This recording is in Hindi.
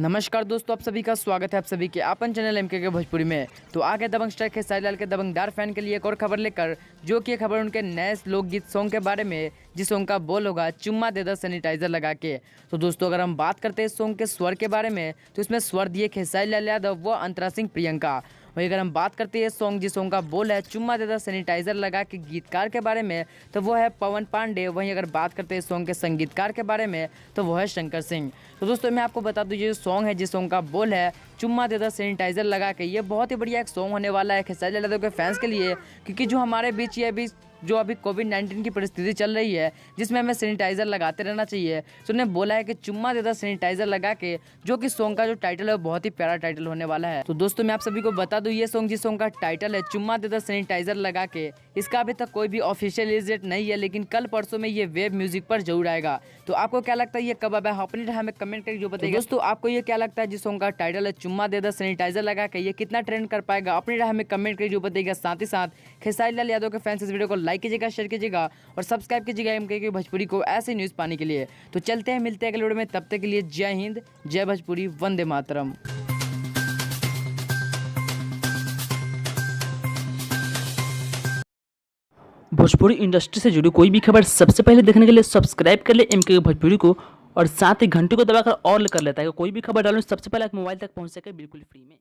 नमस्कार दोस्तों, आप सभी का स्वागत है आप सभी के अपन चैनल एमके के भोजपुरी में। तो आगे दबंग स्टार खेसारी लाल के दबंगदार फैन के लिए एक और खबर लेकर, जो कि खबर उनके नए लोकगीत सॉन्ग के बारे में, जिस सॉन्ग का बोल होगा चुम्मा दे दो सैनिटाइजर लगा के। तो दोस्तों अगर हम बात करते हैं इस सॉन्ग के स्वर के बारे में, तो इसमें स्वर दिए खेसारी लाल यादव व अंतरा सिंह प्रियंका। वही अगर हम बात करते हैं सॉन्ग जिस सॉन्ग का बोल है चुम्मा दे दो सैनिटाइजर लगा के गीतकार के बारे में, तो वो है पवन पांडे। वहीं अगर बात करते हैं सॉन्ग के संगीतकार के बारे में, तो वो है शंकर सिंह। तो दोस्तों मैं आपको बता दूं, ये जो सॉन्ग है जिस सॉन्ग का बोल है चुम्मा दे दो सैनिटाइजर लगा के, ये बहुत ही बढ़िया एक सॉन्ग होने वाला है खेसारी लाल यादव के फैंस के लिए। क्योंकि जो हमारे बीच ये अभी कोविड-19 की परिस्थिति चल रही है, जिसमें हमें सैनिटाइजर लगाते रहना चाहिए, तो उन्होंने बोला है कि चुम्मा दे दो सैनिटाइजर लगा के, जो कि सॉन्ग का जो टाइटल है वो बहुत ही प्यारा टाइटल होने वाला है। तो दोस्तों मैं आप सभी को बता दूं, ये सॉन्ग जिस सॉन्ग का टाइटल है चुम्मा दे दो सैनिटाइजर लगा के, इसका अभी तक कोई भी ऑफिशियल रिलीज डेट नहीं है, लेकिन कल परसों में ये वेब म्यूजिक पर जरूर आएगा। तो आपको क्या लगता है ये कब आएगा, अपनी राय हमें कमेंट करके जो बताइए। दोस्तों आपको ये क्या लगता है जिस सॉन्ग का टाइटल है चुम्मा दे दो सैनिटाइजर लगा के, ये कितना ट्रेंड कर पाएगा, अपनी राय हमें कमेंट करके जो बताइएगा। साथ ही साथ खेसारी लाल यादव के फैंस इस वीडियो को लाइक कीजिएगा, शेयर कीजिएगा और सब्सक्राइब कीजिएगा एमके की भोजपुरी को ऐसे न्यूज़ पाने के लिए। तो चलते हैं, मिलते हैं अगले वीडियो में, तब तक के लिए जय हिंद, जय भोजपुरी, वंदे मातरम। भोजपुरी इंडस्ट्री से जुड़ी कोई भी खबर सबसे पहले देखने के लिए सब्सक्राइब कर ले एमके भोजपुरी को, और साथ ही घंटी को दबाकर ऑल कर लेता है। कोई भी खबर डालूं सबसे पहले आप मोबाइल तक पहुंच सके बिल्कुल फ्री में।